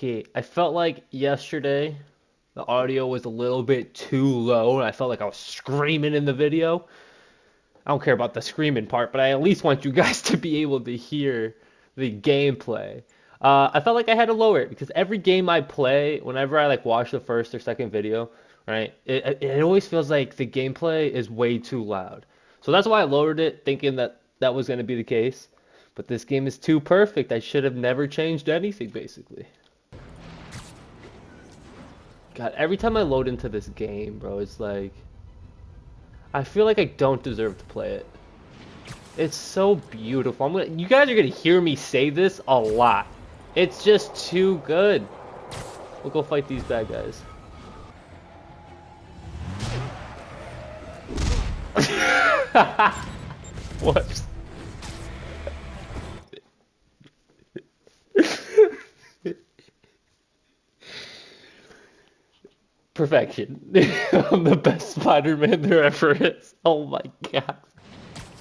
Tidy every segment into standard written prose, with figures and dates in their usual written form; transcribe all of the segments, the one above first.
low-key. I felt like yesterday the audio was a little bit too low, and I felt like I was screaming in the video. I don't care about the screaming part, but I at least want you guys to be able to hear the gameplay. I felt like I had to lower it because every game I play, whenever I like watch the first or second video, right, it always feels like the gameplay is way too loud. So that's why I lowered it, thinking that that was going to be the case. But this game is too perfect. I should have never changed anything, basically. God, every time I load into this game, bro, it's like I feel like I don't deserve to play it. It's so beautiful. You guys are gonna hear me say this a lot. It's just too good. We'll go fight these bad guys. Whoops. Perfection. I'm the best Spider-Man there ever is. Oh my god.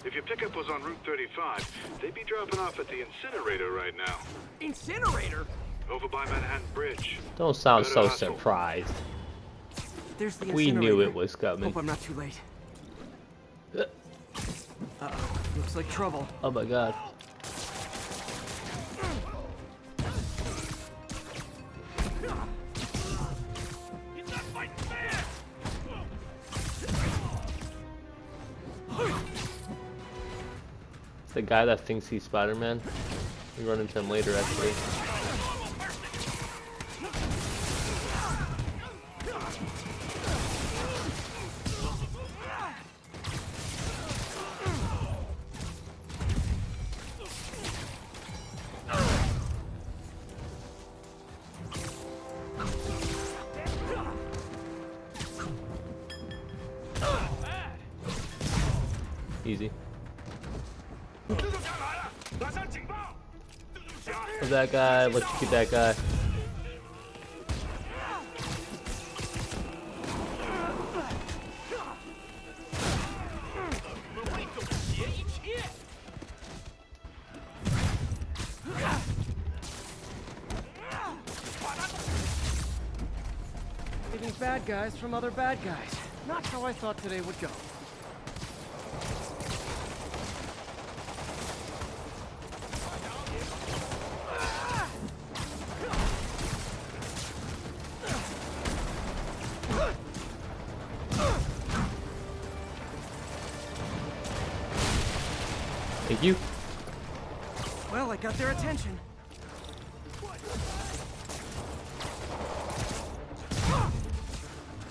If your pickup was on Route 35, they'd be dropping off at the incinerator right now. Incinerator? Over by Manhattan Bridge. Don't sound Better so hustle. surprised. There's the We incinerator. knew it was coming. Hope I'm not too late. Uh-oh. Looks like trouble. Oh my god. It's the guy that thinks he's Spider-Man. We run into him later, actually. Easy. Of that guy, electrocute that guy. Saving bad guys from other bad guys. Not how I thought today would go. Thank you. Well, I got their attention.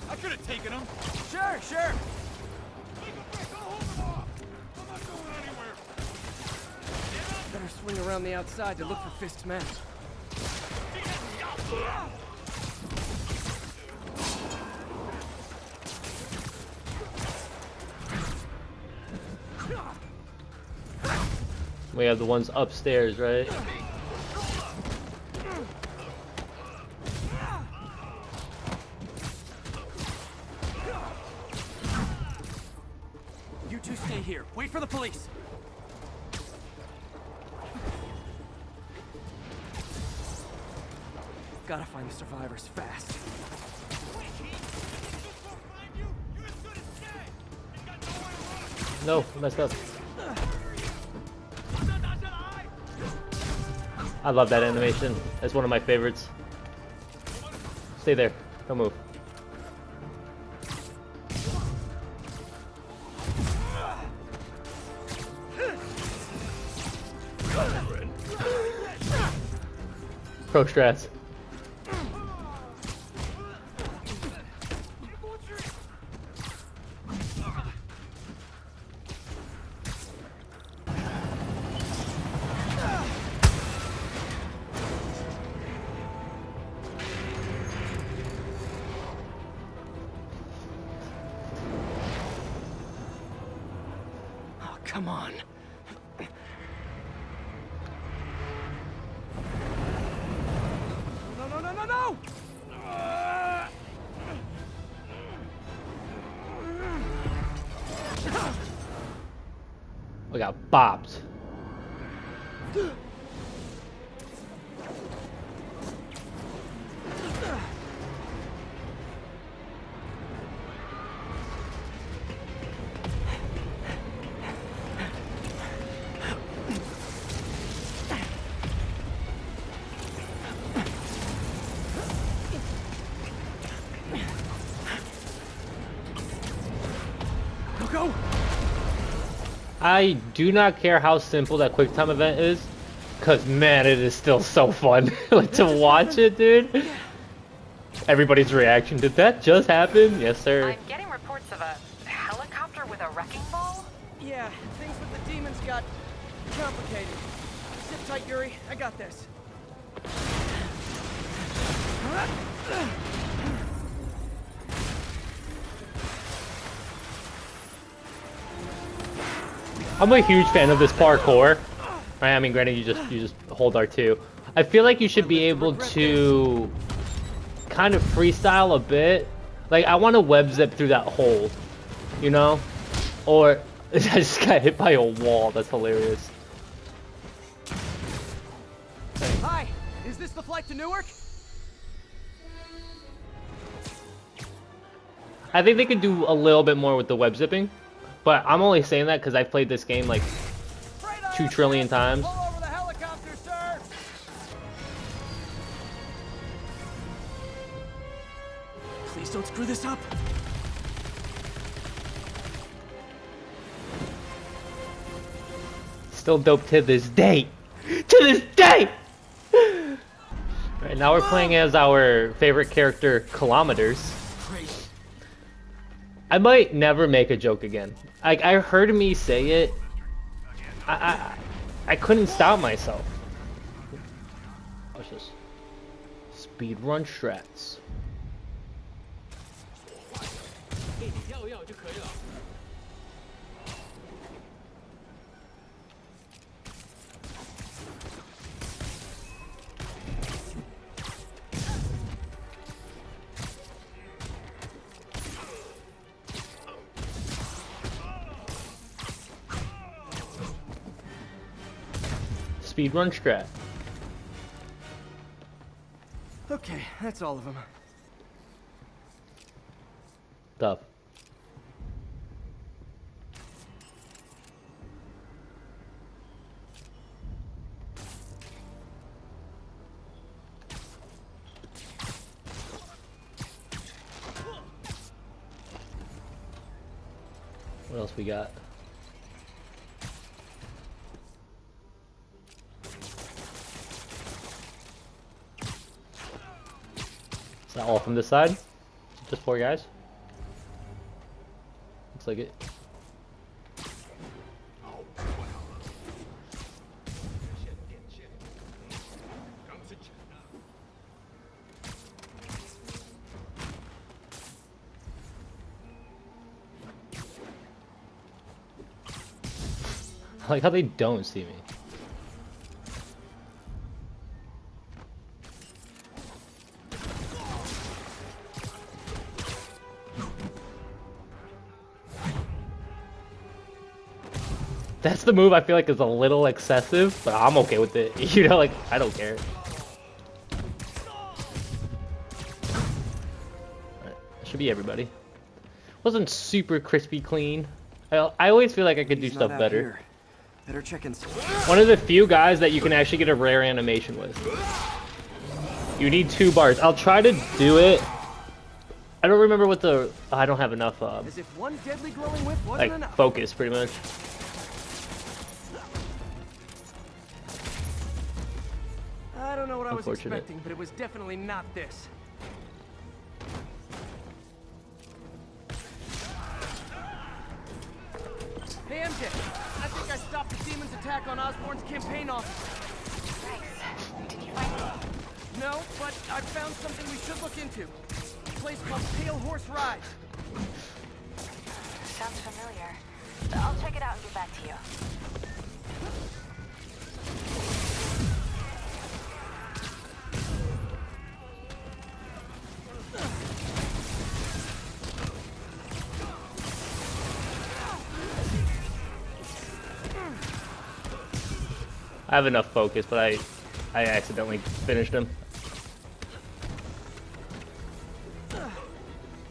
I could have taken him. Sure, sure. Better swing around the outside to look for Fisk's men. We have the ones upstairs, right? You two stay here. Wait for the police. Gotta find the survivors fast. No, I messed up. I love that animation. That's one of my favorites. Stay there. Don't move. Pro strats. Oh, come on. No, no, no, no, no! We got bopped. go. I do not care how simple that quick time event is, cause man, it is still so fun like to watch it, dude. Everybody's reaction. Did that just happen? Yes, sir. I'm getting reports of a helicopter with a wrecking ball. Yeah, things with the demons got complicated. Sit tight, Yuri. I got this. I'm a huge fan of this parkour. Right, I mean, granted, you just hold R2. I feel like you should be able to kind of freestyle a bit. Like, I want to web zip through that hole, you know? Or I just got hit by a wall. That's hilarious. Hi, is this the flight to Newark? I think they could do a little bit more with the web zipping, but I'm only saying that because I've played this game like 2 trillion times. Pull over the helicopter, sir. Please don't screw this up. Still dope to this day. To this day! Right, now we're playing as our favorite character, Kilometers. I might never make a joke again. I heard me say it. I couldn't stop myself. Watch this. Speedrun strats. Speedrun strat. Okay, that's all of them. Tough. What else we got? Is that all from this side? Just 4 guys? Looks like it. I like how they don't see me. That's the move I feel like is a little excessive, but I'm okay with it. You know, like, I don't care. Alright, should be everybody. Wasn't super crispy clean. I always feel like I could do stuff better. Better check in. One of the few guys that you can actually get a rare animation with. You need 2 bars. I'll try to do it. I don't remember what the... I don't have enough, As if one deadly glowing whip wasn't like, enough. focus, pretty much. I don't know what I was Unfortunate. expecting, but it was definitely not this. Hey MJ, I think I stopped the demon's attack on Osborn's campaign office. Nice. Did you find it? No, but I found something we should look into. A place called Pale Horse Rise. Sounds familiar. I'll check it out and get back to you. I have enough focus, but I accidentally finished him.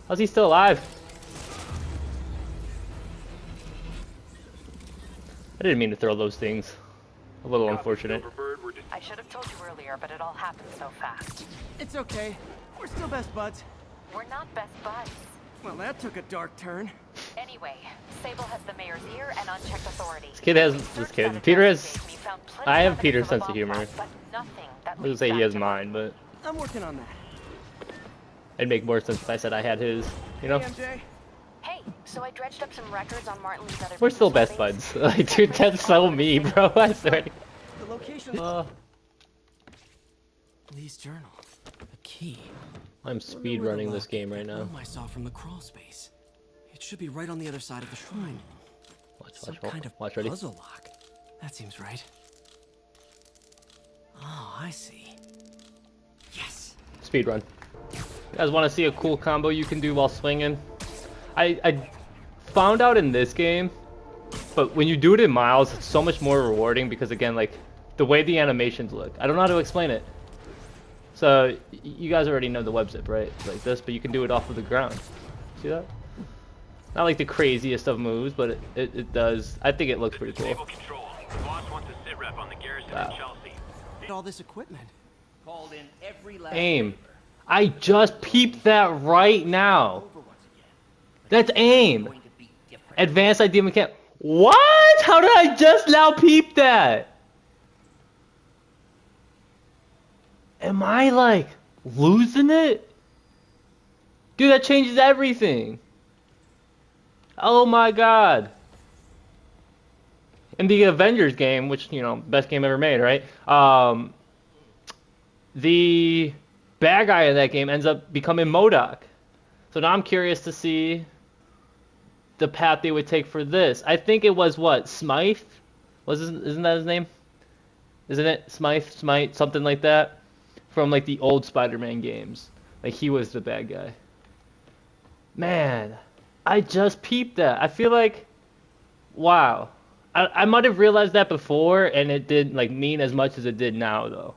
How's he still alive? I didn't mean to throw those things. A little unfortunate. I should have told you earlier, but it all happened so fast. It's okay. We're still best buds. We're not best buds. Well, that took a dark turn. Anyway, Sable has the mayor's ear and unchecked authority. Peter has, I have Peter's Peter's sense of humor. But nothing that I would say he has mine, but I'm working on that. it'd make more sense if I said I had his, you know? Hey, MJ. Hey, so I dredged up some records on Martin Lee's other We're still business best holdings. buds. Like, dude, that's so me, bro. I swear. The location. Lee's journal. A key. I'm speed running this game right now. Room I saw from the crawl space. It should be right on the other side of the shrine. Some kind of ready? puzzle lock. That seems right. Oh, I see. Yes. Speed run. You guys want to see a cool combo you can do while swinging? I found out in this game, but when you do it in Miles, it's so much more rewarding because again, like the way the animations look. I don't know how to explain it. So you guys already know the web zip, right? Like this, but you can do it off of the ground. See that? Not like the craziest of moves, but it does. I think it looks pretty cool. Naval Control. The boss wants a sit rep on the garrison in Chelsea. All this equipment. Called in every last Aim. I just peeped that right now. That's aim. Advanced ID mechanic. What? How did I just now peep that? Am I like losing it? Dude, that changes everything. Oh my god. In the Avengers game, which, you know, best game ever made, right? The bad guy in that game ends up becoming MODOK. So now I'm curious to see the path they would take for this. I think it was what? Smythe? Isn't that his name? Isn't it? Smythe, something like that? From like the old Spider-Man games. Like he was the bad guy. Man, I just peeped that. I feel like, wow. I might have realized that before and it didn't like mean as much as it did now though.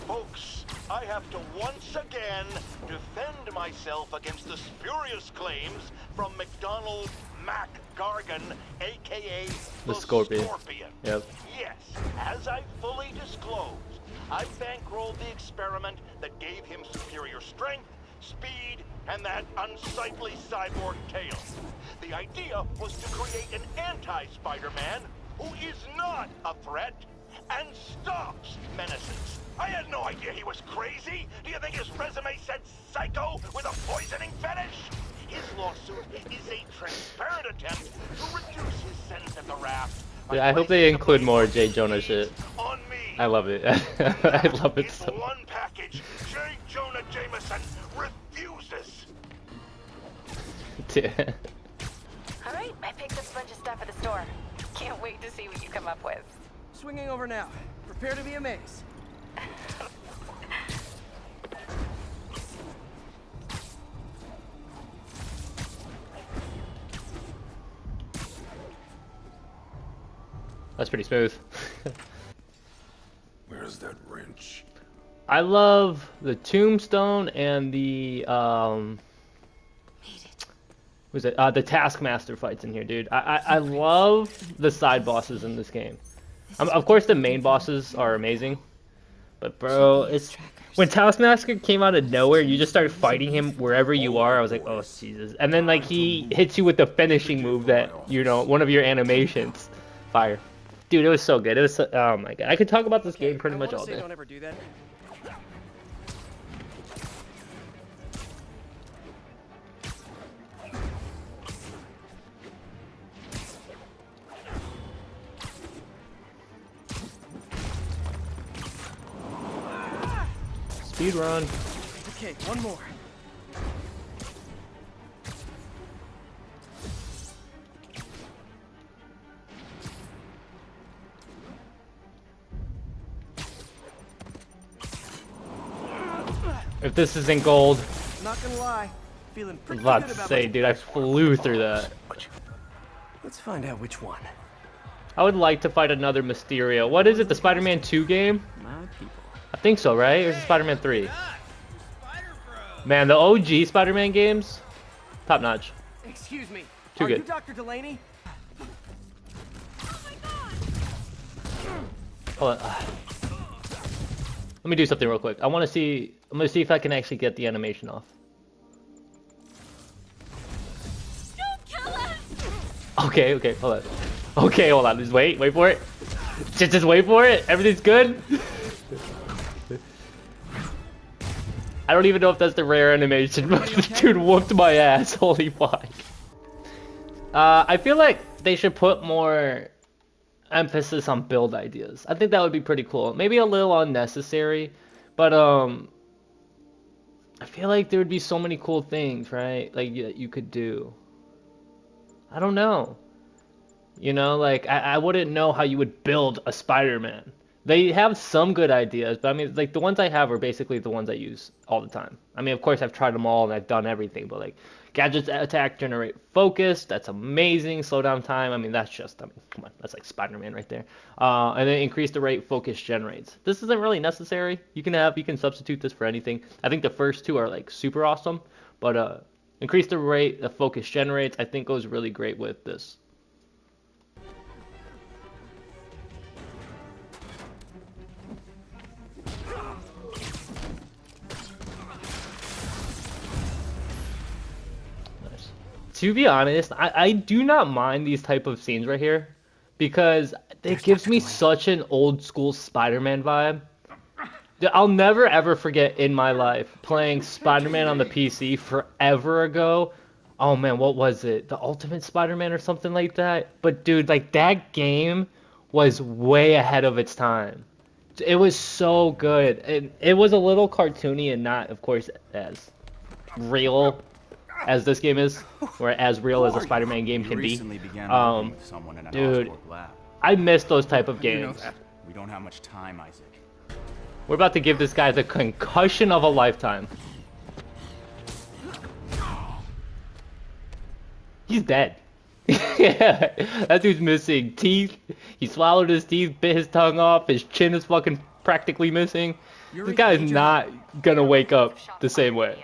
Folks, I have to once again defend myself against the spurious claims from McDonald Mac Gargan, aka The Scorpion. Yep. Yes, as I fully disclosed, I bankrolled the experiment that gave him superior strength, speed, and that unsightly cyborg tail. The idea was to create an anti-Spider-Man who is not a threat and stops menaces. I had no idea he was crazy. Do you think his resume said psycho with a poisoning fetish? His lawsuit is a transparent attempt to reduce his sentence at the raft. Dude, I hope they include more J. Jonah shit. On me. I love it. I love it so In one package, J. Jonah Jameson refuses. Alright, I picked up a bunch of stuff at the store. Can't wait to see what you come up with. Swinging over now. Prepare to be amazed. That's pretty smooth. Where's that wrench? I love the tombstone and the was it the Taskmaster fights in here, dude. I love the side bosses in this game. Of course the main bosses are amazing, but bro, it's when Taskmaster came out of nowhere, you just started fighting him wherever you are. I was like, oh Jesus! And then like he hits you with the finishing move that, you know, one of your animations, fire. Dude, it was so good. It was so, oh my god. I could talk about this game pretty much all day. Don't ever do that. Speed run. Okay, one more. If this isn't gold, Not gonna lie, feeling I pretty was about good to about say, my dude, I flew through that. Let's find out which one. I would like to fight another Mysterio. What is it, the Spider-Man 2 game? My people. I think so, right? Or is it Spider-Man 3? Man, the OG Spider-Man games, top notch. Excuse me. Too Are good. you Dr. Delaney? Hold on. Let me do something real quick. I'm gonna see if I can actually get the animation off. Okay, okay, hold on. Okay, hold on. Just wait for it. Just wait for it. Everything's good. I don't even know if that's the rare animation, but the dude whooped my ass. Holy fuck. I feel like they should put more emphasis on build ideas. I think that would be pretty cool. Maybe a little unnecessary, but I feel like there would be so many cool things, right? Like you could do. I don't know. You know, like I wouldn't know how you would build a Spider-Man. They have some good ideas, but I mean, like the ones I have are basically the ones I use all the time. I mean, of course I've tried them all and I've done everything, but like gadgets attack, generate focus, that's amazing. Slow down time, I mean, that's just, I mean, come on, that's like Spider-Man right there. And then increase the rate focus generates. This isn't really necessary. You can substitute this for anything. I think the first two are like super awesome, but increase the rate the focus generates, I think goes really great with this. To be honest, I do not mind these type of scenes right here because it gives me such an old school Spider-Man vibe. I'll never ever forget in my life playing Spider-Man on the PC forever ago. Oh man, what was it? The Ultimate Spider-Man or something like that? But dude, like that game was way ahead of its time. It was so good. It was a little cartoony and not, of course, as real as this game is, or as real as a Spider-Man game can be. Dude, I miss those type of games. We don't have much time, Isaac. We're about to give this guy the concussion of a lifetime. He's dead. Yeah, that dude's missing teeth. He swallowed his teeth, bit his tongue off, his chin is fucking practically missing. This guy is not gonna wake up the same way.